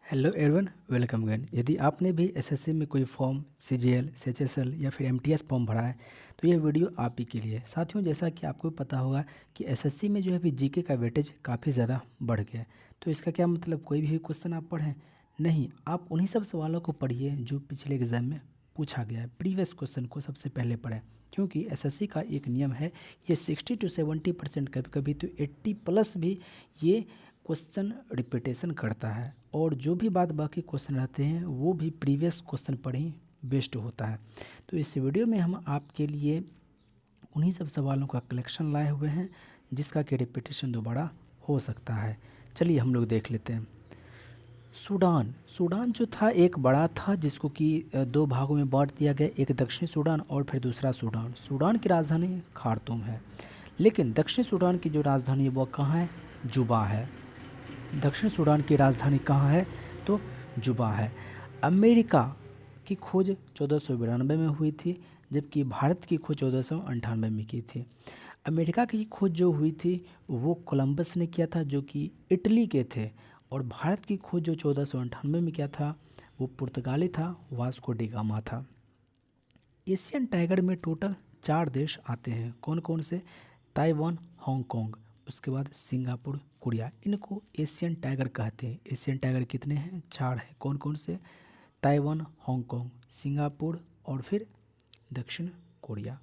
Hello everyone, welcome again. यदि आपने भी एसएससी में कोई फॉर्म सीजीएल, सीएचएसएल या फिर एमटीएस फॉर्म भरा है तो ये वीडियो आप ही के लिए है। साथियों, जैसा कि आपको पता होगा कि एसएससी में जो है अभी जीके का वेटेज काफ़ी ज़्यादा बढ़ गया है। तो इसका क्या मतलब, कोई भी क्वेश्चन आप पढ़ें नहीं, आप उन्हीं सब सवालों को पढ़िए जो पिछले एग्जाम में पूछा गया है। प्रीवियस क्वेश्चन को सबसे पहले पढ़ें, क्योंकि एसएससी का एक नियम है, ये 60 to 70%, कभी कभी तो 80+ भी ये क्वेश्चन रिपीटेशन करता है। और जो भी बाकी क्वेश्चन रहते हैं वो भी प्रीवियस क्वेश्चन पर ही बेस्ड होता है। तो इस वीडियो में हम आपके लिए उन्हीं सब सवालों का कलेक्शन लाए हुए हैं जिसका कि रिपीटेशन दोबारा हो सकता है। चलिए हम लोग देख लेते हैं। सूडान सूडान जो था एक बड़ा था जिसको कि दो भागों में बांट दिया गया, एक दक्षिणी सूडान और फिर दूसरा सूडान। सूडान की राजधानी खार्तूम है, लेकिन दक्षिणी सूडान की जो राजधानी है वो कहाँ है? जुबा है। दक्षिण सूडान की राजधानी कहाँ है? तो जुबा है। अमेरिका की खोज 1492 में हुई थी, जबकि भारत की खोज 1498 में की थी। अमेरिका की खोज जो हुई थी वो कोलंबस ने किया था, जो कि इटली के थे। और भारत की खोज जो 1498 में किया था वो पुर्तगाली था, वास्को डी गामा था। एशियन टाइगर में टोटल 4 देश आते हैं। कौन कौन से? ताइवान, हांगकांग, उसके बाद सिंगापुर, कोरिया। इनको एशियन टाइगर कहते हैं। एशियन टाइगर कितने हैं? 4 हैं। कौन कौन से? ताइवान, हांगकांग, सिंगापुर और फिर दक्षिण कोरिया।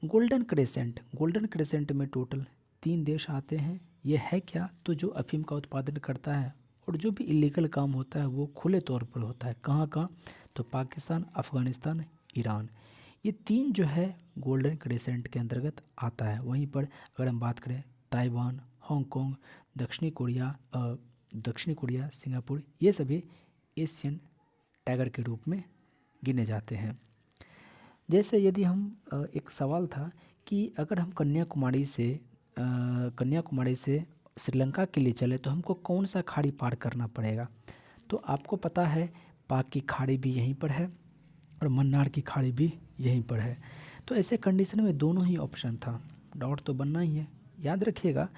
गोल्डन क्रेसेंट में टोटल 3 देश आते हैं। ये है क्या? तो जो अफीम का उत्पादन करता है और जो भी इलीगल काम होता है वो खुले तौर पर होता है। कहाँ कहाँ? तो पाकिस्तान, अफ़गानिस्तान, ईरान। ये 3 जो है गोल्डन क्रेसेंट के अंतर्गत आता है। वहीं पर अगर हम बात करें ताइवान, हांगकांग, दक्षिणी कोरिया, सिंगापुर, ये सभी एशियन टाइगर के रूप में गिने जाते हैं। जैसे यदि हम एक सवाल था कि अगर हम कन्याकुमारी से श्रीलंका के लिए चले तो हमको कौन सा खाड़ी पार करना पड़ेगा? तो आपको पता है पाक की खाड़ी भी यहीं पर है और मन्नार की खाड़ी भी यहीं पर है। तो ऐसे कंडीशन में दोनों ही ऑप्शन था, डाउट तो बनना ही है। याद रखिएगा,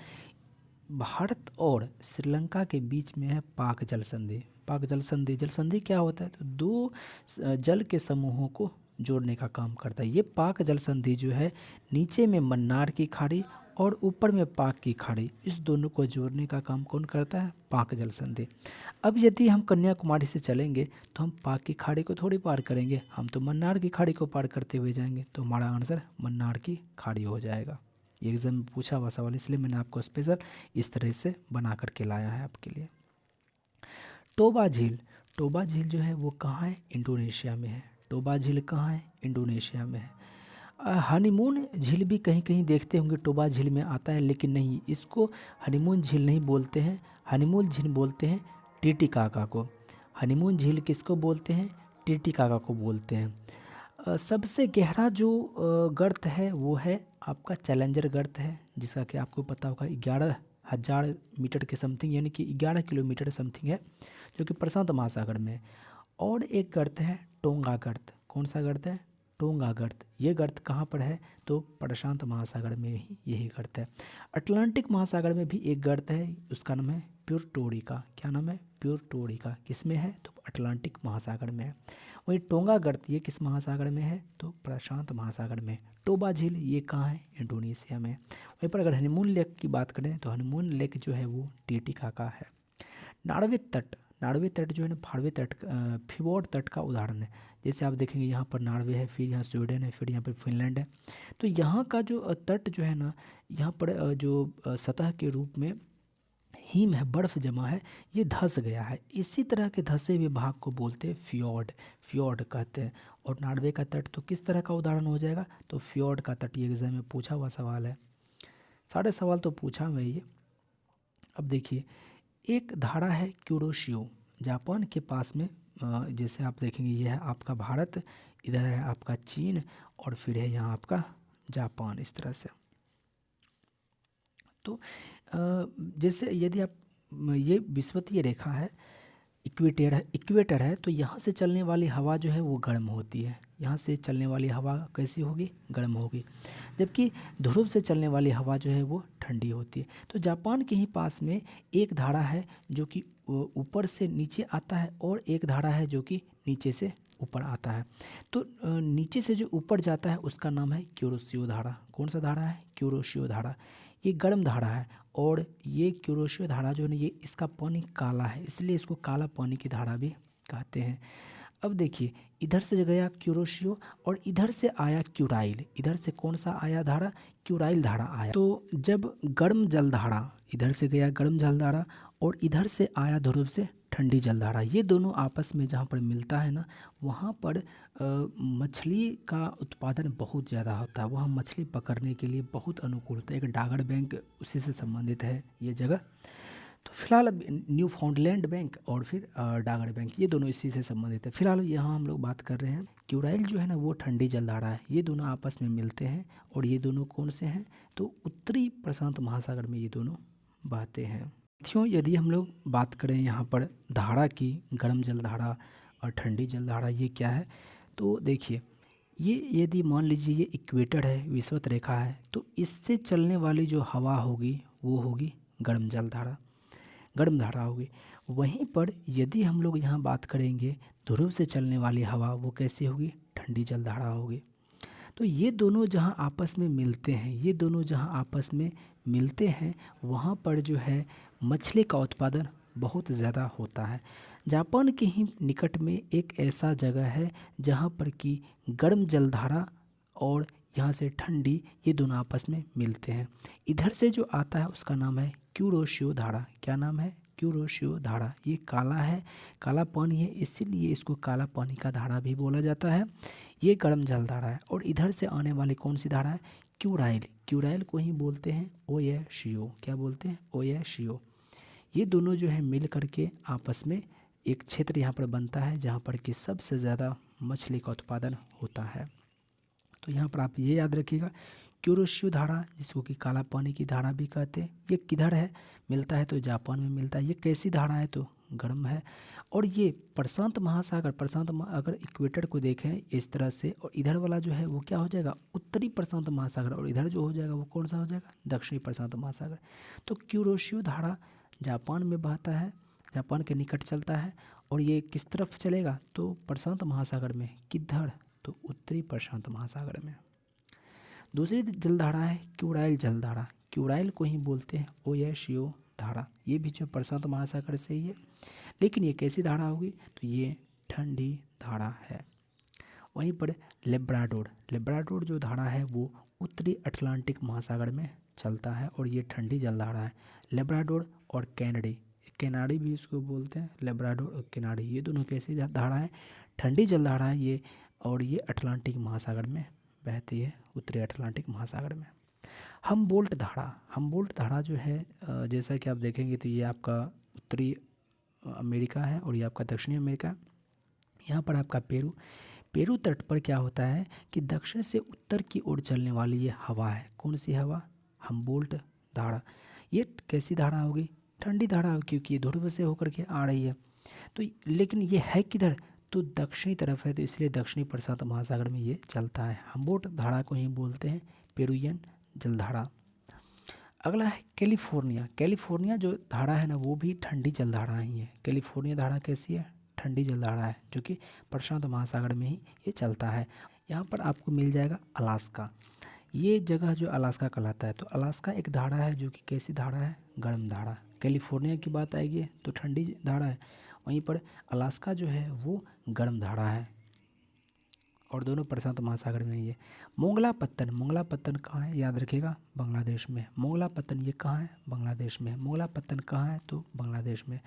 भारत और श्रीलंका के बीच में है पाक जल संधि। पाक जल संधि क्या होता है? तो दो जल के समूहों को जोड़ने का काम करता है। ये पाक जल संधि जो है नीचे में मन्नार की खाड़ी और ऊपर में पाक की खाड़ी, इस दोनों को जोड़ने का काम कौन करता है? पाक जल संधि। अब यदि हम कन्याकुमारी से चलेंगे तो हम पाक की खाड़ी को थोड़ी पार करेंगे, हम तो मन्नार की खाड़ी को पार करते हुए जाएंगे। तो हमारा आंसर मन्नार की खाड़ी हो जाएगा। ये एग्जाम में पूछा हुआ सवाल, इसलिए मैंने आपको स्पेशल इस तरह से बना करके लाया है आपके लिए। टोबा झील जो है वो कहाँ है? इंडोनेशिया में है। टोबा झील कहाँ है? इंडोनेशिया में है। हनीमून झील भी कहीं कहीं देखते होंगे टोबा झील में आता है, लेकिन नहीं, इसको हनीमून झील नहीं बोलते हैं। हनीमून झील बोलते हैं टीटीकाका को। हनीमून झील किसको बोलते हैं? टीटीकाका को बोलते हैं। सबसे गहरा जो गर्त है वो है आपका चैलेंजर गर्त है, जिसका कि आपको पता होगा 11,000 मीटर के समथिंग, यानी कि 11 किलोमीटर समथिंग है, जो कि प्रशांत महासागर में है। और एक गर्त है टोंगा गर्त। कौन सा गर्त है? टोंगा गर्त। ये गर्त कहाँ पर है? तो प्रशांत महासागर में ही यही गर्त है। अटलांटिक महासागर में भी एक गर्त है, उसका नाम है प्यूर्टोरिका। क्या नाम है? प्यूर्टोरिका। किस में है? तो अटलांटिक महासागर में है। वही टोंगा गर्त ये किस महासागर में है? तो प्रशांत महासागर में। टोबा झील ये कहाँ है? इंडोनेशिया में। वहीं पर अगर हनीमून लेक की बात करें तो हनीमून लेक जो है वो टीटीकाका है। नार्वे तट जो है ना, फिवोर्ड तट का उदाहरण है। जैसे आप देखेंगे यहाँ पर नार्वे है, फिर यहाँ स्वीडन है, फिर यहाँ पर फिनलैंड है। तो यहाँ का जो तट जो है ना, यहाँ पर सतह के रूप में हिम है, बर्फ़ जमा है, ये धंस गया है। इसी तरह के धंसे हुए भाग को बोलते हैं फ्योर्ड कहते हैं। और नॉर्वे का तट तो किस तरह का उदाहरण हो जाएगा? तो फ्योर्ड का तट। ये एग्जाम में पूछा हुआ सवाल है, सारे सवाल तो पूछा हुआ ये। अब देखिए, एक धारा है क्यूरोशियो, जापान के पास में। जैसे आप देखेंगे ये है आपका भारत, इधर है आपका चीन और फिर है यहाँ आपका जापान, इस तरह से। तो जैसे यदि आप ये विषुवतीय रेखा है, इक्वेटर है तो यहाँ से चलने वाली हवा जो है वो गर्म होती है, यहाँ से चलने वाली हवा कैसी होगी, गर्म होगी, जबकि ध्रुव से चलने वाली हवा जो है वो ठंडी होती है। तो जापान के ही पास में एक धारा है जो कि ऊपर से नीचे आता है और एक धारा है जो कि नीचे से ऊपर आता है। तो नीचे से जो ऊपर जाता है उसका नाम है क्यूरोशियो धारा। कौन सा धारा है, क्यूरोशियो धारा। ये गर्म धारा है और ये क्यूरोशियो धारा जो है ये इसका पानी काला है, इसलिए इसको काला पानी की धारा भी कहते हैं। अब देखिए इधर से गया क्यूरोशियो और इधर से आया क्यूराइल। इधर से कौन सा आया धारा, क्यूराइल धारा आया। तो जब गर्म जल धारा, इधर से गया गर्म जल धारा और इधर से आया ध्रुव से ठंडी जल धारा, ये दोनों आपस में जहाँ पर मिलता है ना, वहाँ पर मछली का उत्पादन बहुत ज़्यादा होता है। वहाँ मछली पकड़ने के लिए बहुत अनुकूल होता है। एक डागर बैंक उसी से संबंधित है ये जगह। तो फिलहाल अब न्यू फाउंडलैंड बैंक और फिर डागर बैंक, ये दोनों इसी से संबंधित है। फिलहाल यहाँ हम लोग बात कर रहे हैं क्यूराइल जो है ना वो ठंडी जलधारा है। ये दोनों आपस में मिलते हैं और ये दोनों कौन से हैं, तो उत्तरी प्रशांत महासागर में ये दोनों बहते हैं। साथियों यदि हम लोग बात करें यहाँ पर धारा की, गर्म जलधारा और ठंडी जलधारा, ये क्या है, तो देखिए ये यदि मान लीजिए ये इक्वेटर है, विषुवत रेखा है, तो इससे चलने वाली जो हवा होगी वो होगी गर्म जलधारा, गर्म धारा होगी। वहीं पर यदि हम लोग यहाँ बात करेंगे ध्रुव से चलने वाली हवा, वो कैसी होगी, ठंडी जलधारा होगी। तो ये दोनों जहाँ आपस में मिलते हैं, ये दोनों जहाँ आपस में मिलते हैं वहाँ पर जो है मछली का उत्पादन बहुत ज़्यादा होता है। जापान के ही निकट में एक ऐसा जगह है जहाँ पर कि गर्म जलधारा और यहाँ से ठंडी, ये दोनों आपस में मिलते हैं। इधर से जो आता है उसका नाम है क्यूरोशियो धारा। क्या नाम है, क्यूरोशियो धारा। ये काला है, काला पानी है, इसीलिए इसको काला पानी का धारा भी बोला जाता है। ये गर्म जल धारा है। और इधर से आने वाली कौन सी धारा है, क्यूराइल। क्यूराइल को ही बोलते हैं ओएशियो। क्या बोलते हैं, ओएशियो। ये दोनों जो है मिल करके आपस में एक क्षेत्र यहाँ पर बनता है जहाँ पर कि सबसे ज़्यादा मछली का उत्पादन होता है। तो यहाँ पर आप ये याद रखिएगा, क्यूरोशियो धारा जिसको कि काला पानी की धारा भी कहते हैं, ये किधर है, मिलता है तो जापान में मिलता है। ये कैसी धारा है, तो गर्म है। और ये प्रशांत महासागर, अगर इक्वेटर को देखें इस तरह से, और इधर वाला जो है वो क्या हो जाएगा, उत्तरी प्रशांत महासागर, और इधर जो हो जाएगा वो कौन सा हो जाएगा, दक्षिणी प्रशांत महासागर। तो क्यूरोशियो धारा जापान में बहता है, जापान के निकट चलता है, और ये किस तरफ चलेगा, तो प्रशांत महासागर में। किधर, तो उत्तरी प्रशांत महासागर में। दूसरी जलधारा है क्यूराइल जलधारा। क्यूराइल को ही बोलते हैं ओएशियो धारा। ये भी जो प्रशांत महासागर से ही है, लेकिन ये कैसी धारा होगी, तो ये ठंडी धारा है। वहीं पर लेब्राडोर जो धारा है वो उत्तरी अटलांटिक महासागर में चलता है और ये ठंडी जलधारा है। लेब्राडोर और कैनाडी भी इसको बोलते हैं, लेब्राडोर और कैनाडी, ये दोनों कैसी धारा है, ठंडी जलधारा है ये, और ये अटलांटिक महासागर में बहती है, उत्तरी अटलांटिक महासागर में। हमबोल्ट धारा जो है जैसा कि आप देखेंगे तो ये आपका उत्तरी अमेरिका है और ये आपका दक्षिणी अमेरिका। यहाँ पर आपका पेरू तट पर क्या होता है कि दक्षिण से उत्तर की ओर चलने वाली ये हवा है। कौन सी हवा, हमबोल्ट धारा। ये कैसी धारा होगी, ठंडी धारा होगी, क्योंकि ये ध्रुव से होकर के आ रही है। तो लेकिन ये है किधर, तो दक्षिणी तरफ है, तो इसलिए दक्षिणी प्रशांत महासागर में ये चलता है। हमबोल्ट धारा को ही बोलते हैं पेरुवियन जलधारा। अगला है कैलिफोर्निया जो धारा है ना वो भी ठंडी जलधारा ही है। कैलिफोर्निया धारा कैसी है, ठंडी जलधारा है, जो कि प्रशांत महासागर में ही ये चलता है। यहाँ पर आपको मिल जाएगा अलास्का। ये जगह जो अलास्का कहलाता है, तो अलास्का एक धारा है जो कि कैसी धारा है, गर्म धारा। कैलिफोर्निया की बात आएगी तो ठंडी धारा है, वहीं पर अलास्का जो है वो गर्म धारा है, और दोनों प्रशांत महासागर में ही है। मोंगला पत्तन कहाँ है, याद रखिएगा, बांग्लादेश में। मोंगला पत्तन ये कहाँ है, बांग्लादेश में। मोंगला पत्तन कहाँ है, तो बांग्लादेश में।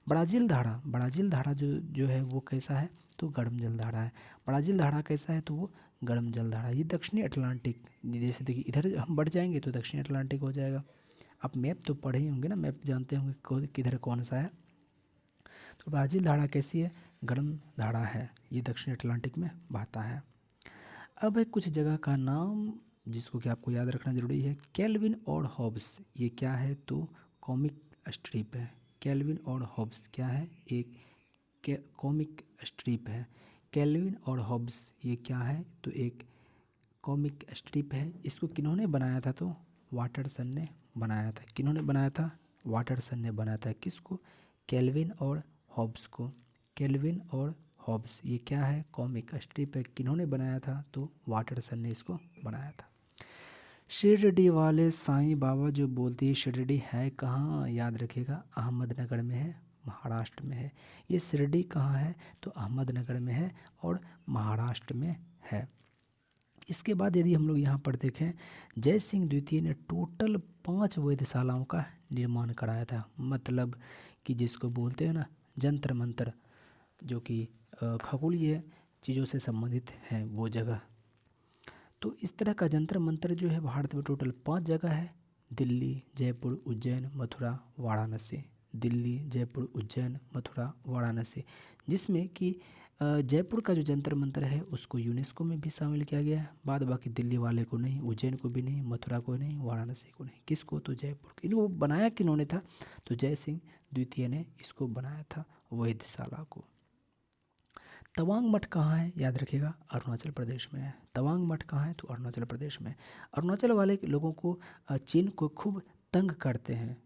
ब्राज़ील धारा जो है वो कैसा है, तो गर्म जल धारा है। ब्राज़ील धारा कैसा है, तो वो गर्म जल धारा। ये दक्षिणी अटलांटिक, जैसे देखिए इधर हम बढ़ जाएंगे तो दक्षिणी अटलांटिक हो जाएगा। आप मैप तो पढ़े ही होंगे ना, मैप जानते होंगे किधर कौन सा है। तो ब्राज़ील धारा कैसी है, गर्म धारा है, ये दक्षिण अटलांटिक में बहता है। अब है कुछ जगह का नाम जिसको कि आपको याद रखना ज़रूरी है। केल्विन और हॉब्स, ये क्या है, तो कॉमिक स्ट्रिप है। केल्विन और हॉब्स क्या है, एक कॉमिक स्ट्रिप है। कैल्विन और हॉब्स ये क्या है, तो एक कॉमिक स्ट्रिप है। इसको किन्होंने बनाया था, तो वाटरसन ने बनाया था। किन्होंने बनाया था, वाटरसन ने बनाया था। किसको, कैल्विन और हॉब्स को। कैल्विन और हॉब्स ये क्या है, कॉमिक स्ट्रिप है। किन्होंने बनाया था, तो वाटरसन ने इसको बनाया था। शिरडी वाले साईं बाबा जो बोलते हैं, शिरडी है कहाँ, याद रखिएगा अहमदनगर में है, महाराष्ट्र में है। ये शिरडी कहाँ है, तो अहमदनगर में है और महाराष्ट्र में है। इसके बाद यदि हम लोग यहाँ पर देखें, जय सिंह द्वितीय ने टोटल 5 वेधशालाओं का निर्माण कराया था। मतलब कि जिसको बोलते हैं ना जंतर मंतर, जो कि खगोलीय चीज़ों से संबंधित हैं वो जगह। तो इस तरह का जंतर मंतर जो है भारत में टोटल 5 जगह है। दिल्ली, जयपुर, उज्जैन, मथुरा, वाराणसी। दिल्ली, जयपुर, उज्जैन, मथुरा, वाराणसी। जिसमें कि जयपुर का जो जंतर मंतर है उसको यूनेस्को में भी शामिल किया गया है। बाद बाकी दिल्ली वाले को नहीं, उज्जैन को भी नहीं, मथुरा को नहीं, वाराणसी को नहीं। किसको, तो जयपुर को। इनको बनाया किन्होंने था, तो जय सिंह द्वितीय ने इसको बनाया था, वेधशाला को। तवांग मठ कहाँ है, याद रखिएगा अरुणाचल प्रदेश में है। तवांग मठ कहाँ है, तो अरुणाचल प्रदेश में। अरुणाचल वाले लोगों को चीन को खूब तंग करते हैं।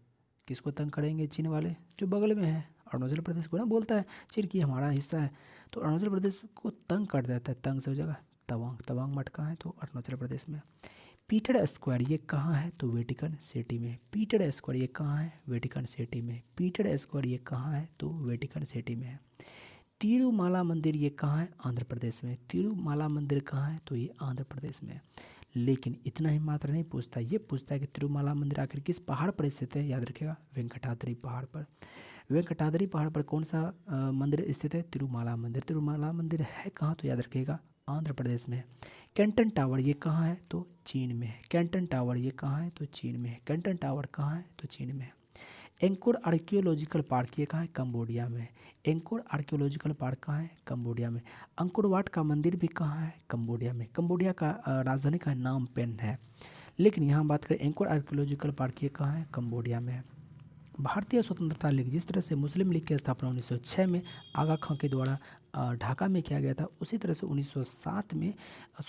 किसको तंग करेंगे, चीन वाले, जो बगल में है अरुणाचल प्रदेश को ना, बोलता है चीन की हमारा हिस्सा है, तो अरुणाचल प्रदेश को तंग कर देता है। तंग से हो जाएगा तवांग। तवांग मठ कहाँ है, तो अरुणाचल प्रदेश में। पीटर स्क्वायर ये कहाँ है, तो वेटिकन सिटी में। पीटर स्क्वायर ये कहाँ है, वेटिकन सिटी में। पीटर स्क्वायर ये कहाँ है, तो वेटिकन सिटी में है। तिरुमाला मंदिर ये कहाँ है, आंध्र प्रदेश में। तिरुमाला मंदिर कहाँ है, तो ये आंध्र प्रदेश में है। लेकिन इतना ही मात्र नहीं पूछता, ये पूछता है कि तिरुमाला मंदिर आखिर किस पहाड़ पर स्थित है, याद रखिएगा वेंकटाद्रि पहाड़ पर। वेंकटाद्रि पहाड़ पर कौन सा मंदिर स्थित है, तिरुमाला मंदिर। तिरुमाला मंदिर है कहाँ, तो याद रखिएगा आंध्र प्रदेश में है। कैंटन टावर ये कहाँ है, तो चीन में है। कैंटन टावर ये कहाँ है, तो चीन में है। कैंटन टावर कहाँ है, तो चीन में है। एंकोर आर्कियोलॉजिकल पार्क ये कहाँ है, कंबोडिया में। एंकोर आर्कियोलॉजिकल पार्क कहाँ है, कंबोडिया में। अंकोर वाट का मंदिर भी कहाँ है, कंबोडिया में। कंबोडिया का राजधानी का नाम पेन है। लेकिन यहाँ बात करें एंकोर आर्कियोलॉजिकल पार्क ये कहाँ है, कंबोडिया में है। भारतीय स्वतंत्रता लीग, जिस तरह से मुस्लिम लीग की स्थापना 1906 में आगा खां के द्वारा ढाका में किया गया था, उसी तरह से 1907 में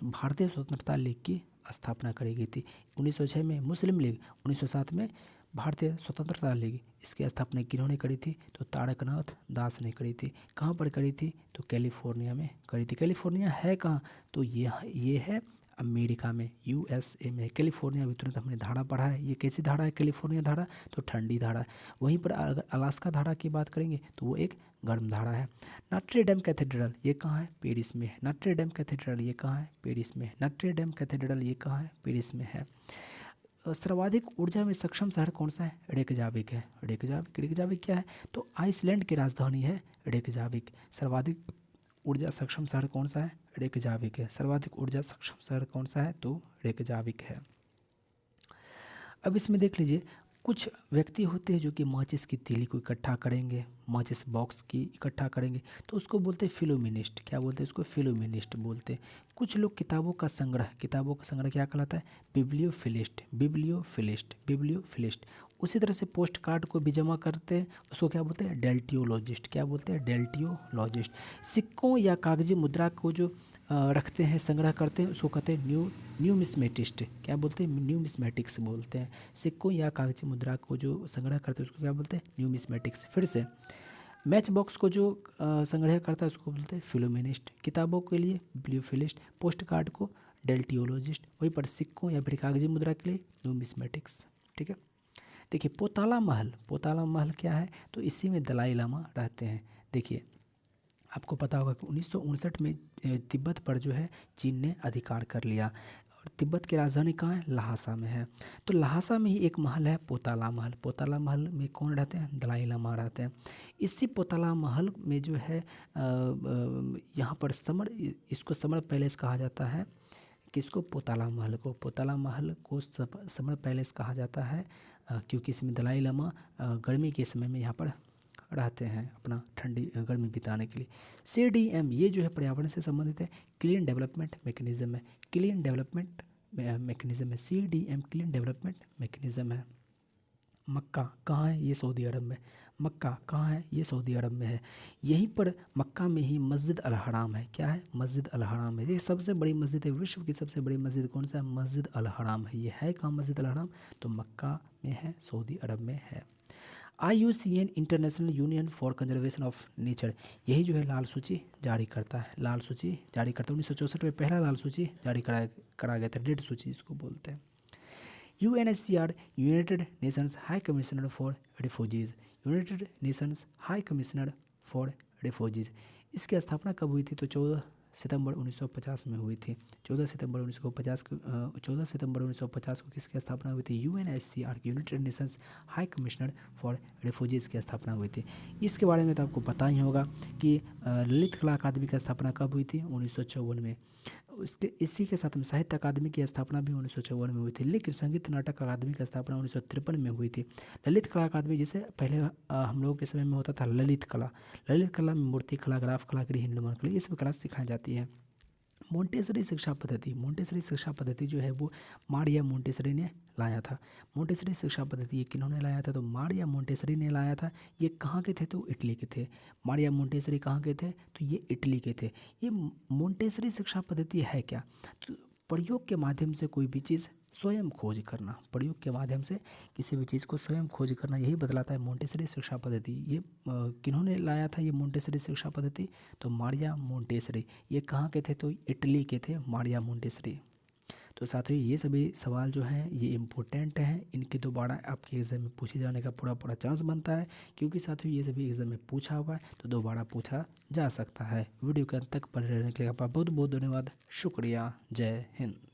भारतीय स्वतंत्रता लीग की स्थापना करी गई थी। 1906 में मुस्लिम लीग, 1907 में भारतीय स्वतंत्रता लीग। इसकी स्थापना किन्होंने करी थी, तो तारकनाथ दास ने करी थी। कहाँ पर करी थी, तो कैलिफोर्निया में करी थी। कैलिफोर्निया है कहाँ, तो ये है अमेरिका में, यूएसए में। कैलिफोर्निया भी तुरंत हमने धारा पढ़ा है। ये कैसी धारा है, कैलिफोर्निया धारा, तो ठंडी धारा है। वहीं पर अगर अलास्का धारा की बात करेंगे तो वो एक गर्म धारा है। नॉट्रे डेम कैथेड्रल ये कहाँ है, पेरिस में है। नॉट्रे डेम कैथेड्रल ये कहाँ है, पेरिस में है। नॉट्रे डेम कैथेड्रल ये कहाँ है, पेरिस में है। सर्वाधिक ऊर्जा में सक्षम शहर कौन सा है, रेकजाविक है। रेकजाविक, रेकजाविक क्या है, तो आइसलैंड की राजधानी है रेकजाविक। सर्वाधिक ऊर्जा सक्षम शहर कौन सा है, रेकजाविक है। सर्वाधिक ऊर्जा सक्षम शहर कौन सा है, तो रेकजाविक है। अब इसमें देख लीजिए, कुछ व्यक्ति होते हैं जो कि माचिस की तीली को इकट्ठा करेंगे, माचिस बॉक्स की इकट्ठा करेंगे, तो उसको बोलते हैं फिलोमिनिस्ट। क्या बोलते हैं उसको, फिलोमिनिस्ट बोलते हैं। कुछ लोग किताबों का संग्रह क्या कहलाता है, बिब्लियोफिलिस्ट। बिब्लियोफिलिस्ट, बिब्लियोफिलिस्ट। उसी तरह से पोस्ट कार्ड को भी जमा करते हैं, उसको क्या बोलते हैं, डेल्टियोलॉजिस्ट। क्या बोलते हैं, डेल्टियोलॉजिस्ट। सिक्कों या कागजी मुद्रा को जो रखते हैं, संग्रह करते हैं, उसको कहते हैं न्यूमिस्मेटिस्ट। क्या बोलते हैं, न्यूमिस्मेटिक्स बोलते हैं। सिक्कों या कागजी मुद्रा को जो संग्रह करते हैं उसको क्या बोलते हैं, न्यूमिस्मेटिक्स। फिर से मैच बॉक्स को जो संग्रह करता है उसको बोलते हैं फिलोमिनिस्ट। किताबों के लिए बिब्लियोफिलिस्ट, पोस्ट कार्ड को डेल्टियोलॉजिस्ट, वहीं पर सिक्कों या फिर कागजी मुद्रा के लिए न्यूमिस्मेटिक्स। ठीक है। देखिए पोताला महल, पोताला महल क्या है, तो इसी में दलाई लामा रहते हैं। देखिए आपको पता होगा कि 1959 में तिब्बत पर जो है चीन ने अधिकार कर लिया, और तिब्बत की राजधानी कहाँ है, लहासा में है। तो लहासा में ही एक महल है पोताला महल। पोताला महल में कौन रहते हैं, दलाई लामा रहते हैं। इसी पोताला महल में जो है यहाँ पर इसको समर पैलेस कहा जाता है। किसको, पोताला महल को। पोताला महल को समर पैलेस कहा जाता है क्योंकि इसमें दलाई लामा गर्मी के समय में यहाँ पर रहते हैं अपना ठंडी गर्मी बिताने के लिए। CDM ये जो है पर्यावरण से संबंधित है, क्लीन डेवलपमेंट मैकेनिज्म है। क्लीन डेवलपमेंट मैकेनिज्म है, CDM क्लीन डेवलपमेंट मैकेनिज्म है। मक्का कहाँ है, ये सऊदी अरब में। मक्का कहाँ है? ये सऊदी अरब में है। यहीं पर मक्का में ही मस्जिद अल हराम है। क्या है? मस्जिद अल हराम है। ये सबसे बड़ी मस्जिद है, विश्व की सबसे बड़ी मस्जिद कौन सा है? मस्जिद अल हराम है। ये है कहाँ मस्जिद अल हराम? तो मक्का में है, सऊदी अरब में है। IUCN international union for conservation of nature, यही जो है लाल सूची जारी करता है। लाल सूची जारी करता है। 1964 में पहला लाल सूची जारी करा गया था। रेड सूची इसको बोलते हैं। UNHCR, United Nations high commissioner for refugees, United Nations high commissioner for refugees, इसकी स्थापना कब हुई थी? तो 14 सितंबर 1950 में हुई थी। 14 सितंबर 1950 को 14 सितंबर 1950 को किसकी स्थापना हुई थी? UNHCR, United Nations high commissioner for refugees की स्थापना हुई थी। इसके बारे में तो आपको पता ही होगा कि ललित कला अकादमी की स्थापना कब हुई थी? 1954 में। उसके इसी के साथ में साहित्य अकादमी की स्थापना भी 1954 में हुई थी, लेकिन संगीत नाटक अकादमी की स्थापना 1953 में हुई थी। ललित कला अकादमी जिसे पहले हम लोगों के समय में होता था ललित कला। ललित कला में मूर्ति कला, ग्राफ कला, गृह निर्माण कला, ये सब कला सिखाई जाती है। मोंटेसरी शिक्षा पद्धति, मोंटेसरी शिक्षा पद्धति जो है वो मारिया मोंटेसरी ने लाया था। मोंटेसरी शिक्षा पद्धति ये किन्होंने लाया था? तो मारिया मोंटेसरी ने लाया था। ये कहाँ के थे? तो इटली के थे। मारिया मोंटेसरी कहाँ के थे? तो ये इटली के थे। ये मोंटेसरी शिक्षा पद्धति है क्या? तो प्रयोग के माध्यम से कोई भी चीज़ स्वयं खोज करना, प्रयोग के माध्यम से किसी भी चीज़ को स्वयं खोज करना, यही बतलाता है मोंटेसरी शिक्षा पद्धति। ये किन्होंने लाया था ये मोंटेसरी शिक्षा पद्धति? तो मारिया मोंटेसरी। ये कहाँ के थे? तो इटली के थे मारिया मोंटेसरी। तो साथियों ये सभी सवाल जो हैं ये इम्पोर्टेंट हैं, इनके दोबारा आपके एग्ज़ाम में पूछे जाने का पूरा पूरा चांस बनता है, क्योंकि साथियों ये सभी एग्ज़ाम में पूछा हुआ है तो दोबारा पूछा जा सकता है। वीडियो के अंत तक बने रहने के लिए आपका बहुत बहुत धन्यवाद। शुक्रिया। जय हिंद।